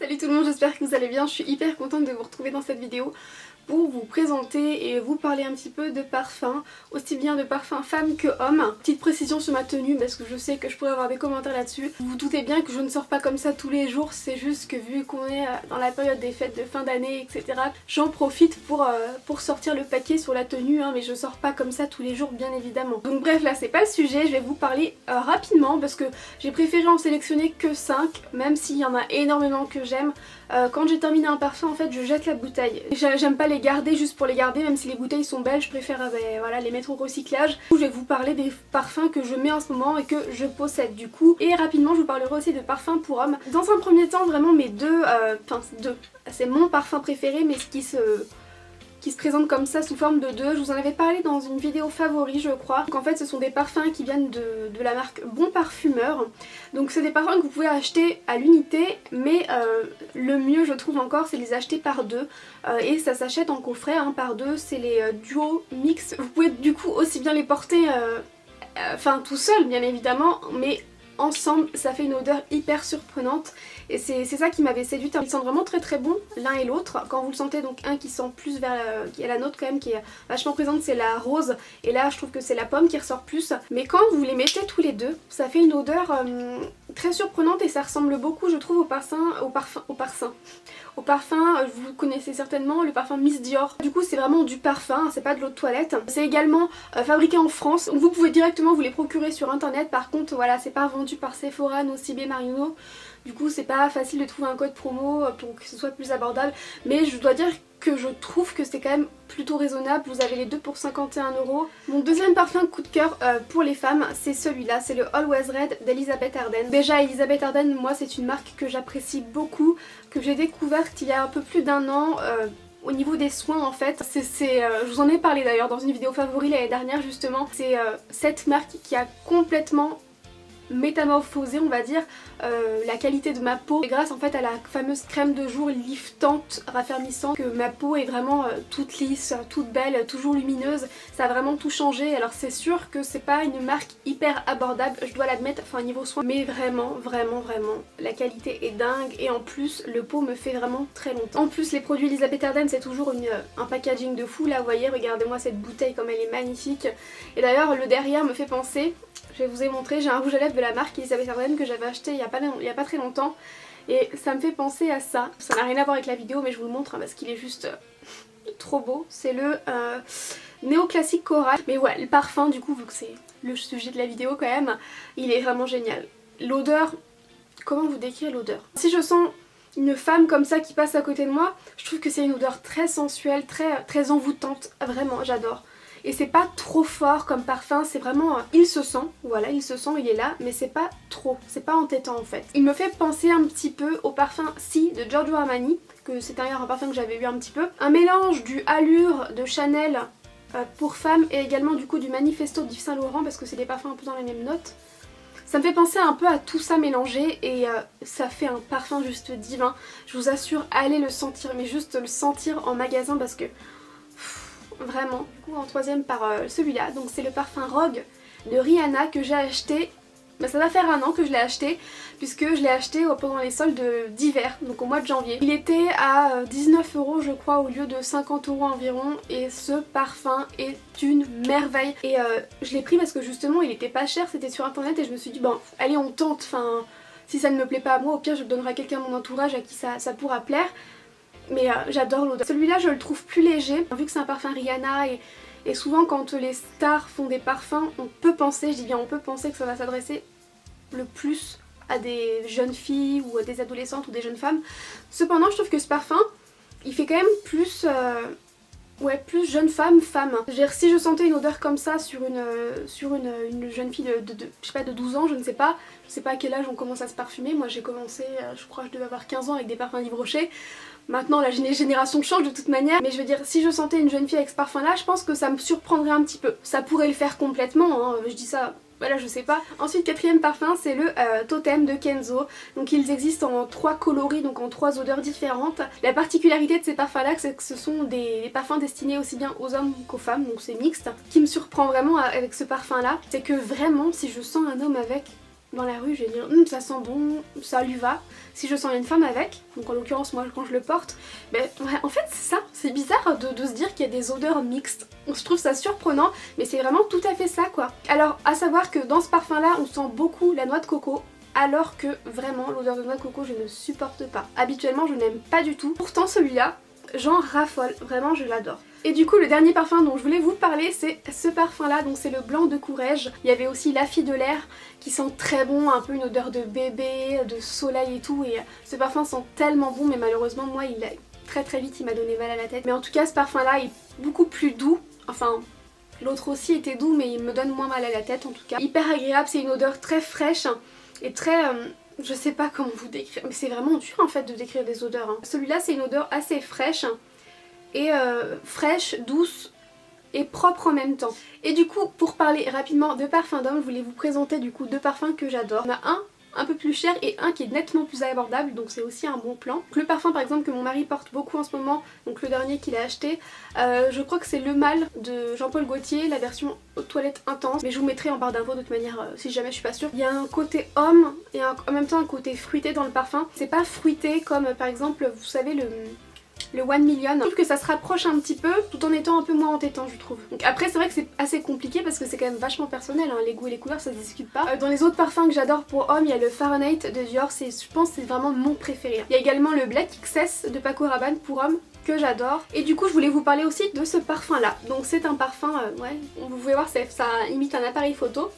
Salut tout le monde, j'espère que vous allez bien. Je suis hyper contente de vous retrouver dans cette vidéo pour vous présenter et vous parler un petit peu de parfums, aussi bien de parfums femmes que hommes. Petite précision sur ma tenue parce que je sais que je pourrais avoir des commentaires là-dessus. Vous vous doutez bien que je ne sors pas comme ça tous les jours, c'est juste que vu qu'on est dans la période des fêtes de fin d'année, etc. j'en profite pour sortir le paquet sur la tenue, mais je sors pas comme ça tous les jours bien évidemment. Donc bref, là c'est pas le sujet, je vais vous parler rapidement parce que j'ai préféré en sélectionner que 5, même s'il y en a énormément que j'aime. Quand j'ai terminé un parfum, en fait je jette la bouteille. J'aime pas les garder juste pour les garder, même si les bouteilles sont belles, je préfère voilà, les mettre au recyclage. Je vais vous parler des parfums que je mets en ce moment et que je possède du coup. Et rapidement je vous parlerai aussi de parfums pour hommes. Dans un premier temps vraiment mes deux, c'est mon parfum préféré mais ce qui se présente comme ça sous forme de deux. Je vous en avais parlé dans une vidéo favori je crois. Donc en fait ce sont des parfums qui viennent de la marque Bon Parfumeur. Donc c'est des parfums que vous pouvez acheter à l'unité, mais le mieux je trouve encore c'est les acheter par deux. Et ça s'achète en coffret par deux, c'est les duo mix. Vous pouvez du coup aussi bien les porter tout seul bien évidemment, mais ensemble ça fait une odeur hyper surprenante et c'est ça qui m'avait séduite. Ils sentent vraiment très très bon l'un et l'autre. Quand vous le sentez, donc un qui sent plus vers qui est la nôtre quand même qui est vachement présente, c'est la rose, et là je trouve que c'est la pomme qui ressort plus. Mais quand vous les mettez tous les deux, ça fait une odeur très surprenante et ça ressemble beaucoup je trouve au parfum, vous connaissez certainement le parfum Miss Dior. Du coup c'est vraiment du parfum, c'est pas de l'eau de toilette. C'est également fabriqué en France, donc vous pouvez directement vous les procurer sur internet. Par contre voilà, c'est pas vendu par Sephora, Nocibé, Marino. Du coup c'est pas facile de trouver un code promo pour que ce soit plus abordable. Mais je dois dire que je trouve que c'est quand même plutôt raisonnable. Vous avez les deux pour 51 €. Mon deuxième parfum coup de cœur pour les femmes, c'est celui-là, c'est le Always Red d'Elisabeth Arden. Déjà Elisabeth Arden, moi c'est une marque que j'apprécie beaucoup, que j'ai découverte il y a un peu plus d'1 an. Au niveau des soins en fait, je vous en ai parlé d'ailleurs dans une vidéo favori l'année dernière justement. C'est cette marque qui a complètement métamorphosé on va dire la qualité de ma peau, et grâce en fait à la fameuse crème de jour liftante raffermissante, que ma peau est vraiment toute lisse, toute belle, toujours lumineuse. Ça a vraiment tout changé. Alors c'est sûr que c'est pas une marque hyper abordable, je dois l'admettre, niveau soin, mais vraiment la qualité est dingue et en plus le pot me fait vraiment très longtemps. En plus les produits Elisabeth Arden c'est toujours un packaging de fou. Là vous voyez, regardez-moi cette bouteille comme elle est magnifique. Et d'ailleurs le derrière me fait penser, je vais vous ai montré, j'ai un rouge à lèvres de la marque Elisabeth Arden que j'avais acheté il y a pas très longtemps et ça me fait penser à ça. Ça n'a rien à voir avec la vidéo mais je vous le montre parce qu'il est juste trop beau. C'est le néoclassique Coral. Mais ouais, le parfum du coup, vu que c'est le sujet de la vidéo quand même, il est vraiment génial. L'odeur, comment vous décrire l'odeur? Si je sens une femme comme ça qui passe à côté de moi, je trouve que c'est une odeur très sensuelle, très envoûtante, vraiment j'adore. Et c'est pas trop fort comme parfum, c'est vraiment... il se sent, voilà, il se sent, il est là, mais c'est pas trop, c'est pas entêtant en fait. Il me fait penser un petit peu au parfum Si de Giorgio Armani, que c'est d'ailleurs un parfum que j'avais eu un petit peu. Un mélange du Allure de Chanel pour femmes et également du coup du Manifesto d'Yves Saint Laurent parce que c'est des parfums un peu dans les mêmes notes. Ça me fait penser un peu à tout ça mélangé et ça fait un parfum juste divin. Je vous assure, allez le sentir, mais juste le sentir en magasin parce que... vraiment. Du coup en troisième par celui-là, donc c'est le parfum Rogue de Rihanna que j'ai acheté. Ça va faire 1 an que je l'ai acheté puisque je l'ai acheté pendant les soldes d'hiver, donc au mois de janvier. Il était à 19 € je crois au lieu de 50 € environ et ce parfum est une merveille. Et je l'ai pris parce que justement il était pas cher, c'était sur internet et je me suis dit bon allez on tente, si ça ne me plaît pas à moi au pire je le donnerai à quelqu'un de mon entourage à qui ça pourra plaire. Mais j'adore l'odeur. Celui-là je le trouve plus léger, vu que c'est un parfum Rihanna et souvent quand les stars font des parfums, on peut penser, je dis bien on peut penser que ça va s'adresser le plus à des jeunes filles ou à des adolescentes ou des jeunes femmes. Cependant je trouve que ce parfum, il fait quand même plus... plus jeune femme. Je veux dire, si je sentais une odeur comme ça sur une jeune fille je sais pas, de 12 ans, je ne sais pas à quel âge on commence à se parfumer. Moi j'ai commencé, je crois que je devais avoir 15 ans avec des parfums Yves Rocher. Maintenant la génération change de toute manière, mais je veux dire si je sentais une jeune fille avec ce parfum là, je pense que ça me surprendrait un petit peu. Ça pourrait le faire complètement, je dis ça... voilà, je sais pas. Ensuite, quatrième parfum, c'est le Totem de Kenzo. Donc ils existent en 3 coloris, donc en 3 odeurs différentes. La particularité de ces parfums là, c'est que ce sont des parfums destinés aussi bien aux hommes qu'aux femmes, donc c'est mixte. Ce qui me surprend vraiment avec ce parfum là, c'est que vraiment si je sens un homme avec, dans la rue, je vais dire ça sent bon, ça lui va. Si je sens une femme avec, donc en l'occurrence moi quand je le porte, ben ouais, en fait c'est ça, c'est bizarre de se dire qu'il y a des odeurs mixtes. Je trouve ça surprenant, mais c'est vraiment tout à fait ça quoi. Alors à savoir que dans ce parfum là, on sent beaucoup la noix de coco, alors que vraiment l'odeur de noix de coco je ne supporte pas. Habituellement je n'aime pas du tout. Pourtant celui-là, j'en raffole, vraiment je l'adore. Et du coup le dernier parfum dont je voulais vous parler c'est ce parfum là, donc c'est le blanc de Courrèges. Il y avait aussi La Fille de l'air qui sent très bon, un peu une odeur de bébé, de soleil et tout, et ce parfum sent tellement bon, mais malheureusement moi il a très vite il m'a donné mal à la tête. Mais en tout cas ce parfum là est beaucoup plus doux, enfin l'autre aussi était doux mais il me donne moins mal à la tête en tout cas. Hyper agréable, c'est une odeur très fraîche et très... je sais pas comment vous décrire, mais c'est vraiment dur en fait de décrire des odeurs. Hein. Celui-là c'est une odeur assez fraîche, et fraîche, douce et propre en même temps. Et du coup, pour parler rapidement de parfums d'homme, je voulais vous présenter du coup deux parfums que j'adore. Il y en a un peu plus cher et un qui est nettement plus abordable, donc c'est aussi un bon plan. Donc, le parfum par exemple que mon mari porte beaucoup en ce moment, donc le dernier qu'il a acheté, je crois que c'est Le Mal de Jean-Paul Gaultier, la version toilette intense, mais je vous mettrai en barre d'infos de toute manière si jamais je suis pas sûre. Il y a un côté homme et en même temps un côté fruité dans le parfum. C'est pas fruité comme par exemple, vous savez, le 1 Million. Je trouve que ça se rapproche un petit peu tout en étant un peu moins entêtant je trouve. Donc après c'est vrai que c'est assez compliqué parce que c'est quand même vachement personnel, hein. Les goûts et les couleurs ça se discute pas. Dans les autres parfums que j'adore pour homme, il y a le Fahrenheit de Dior, je pense que c'est vraiment mon préféré. Il y a également le Black XS de Paco Rabanne pour homme que j'adore. Et du coup je voulais vous parler aussi de ce parfum là. Donc c'est un parfum, ouais, vous pouvez voir ça imite un appareil photo.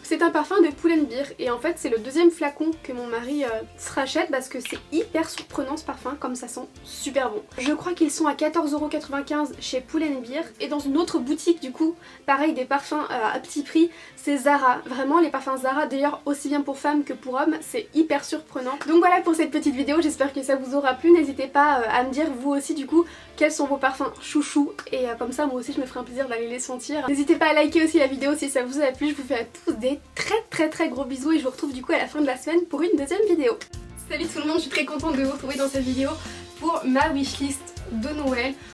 C'est un parfum de Pull&Bear et en fait c'est le deuxième flacon que mon mari se rachète parce que c'est hyper surprenant ce parfum, comme ça sent super bon. Je crois qu'ils sont à 14,95€ chez Pull&Bear et dans une autre boutique du coup, pareil des parfums à petit prix, c'est Zara. Vraiment les parfums Zara d'ailleurs aussi bien pour femmes que pour hommes, c'est hyper surprenant. Donc voilà pour cette petite vidéo, j'espère que ça vous aura plu, n'hésitez pas à me dire vous aussi du coup quels sont vos parfums chouchous et comme ça moi aussi je me ferai un plaisir d'aller les sentir. N'hésitez pas à liker aussi la vidéo si ça vous a plu, je vous fais à tous des très gros bisous et je vous retrouve du coup à la fin de la semaine pour une deuxième vidéo. Salut tout le monde, je suis très contente de vous retrouver dans cette vidéo pour ma wishlist de Noël.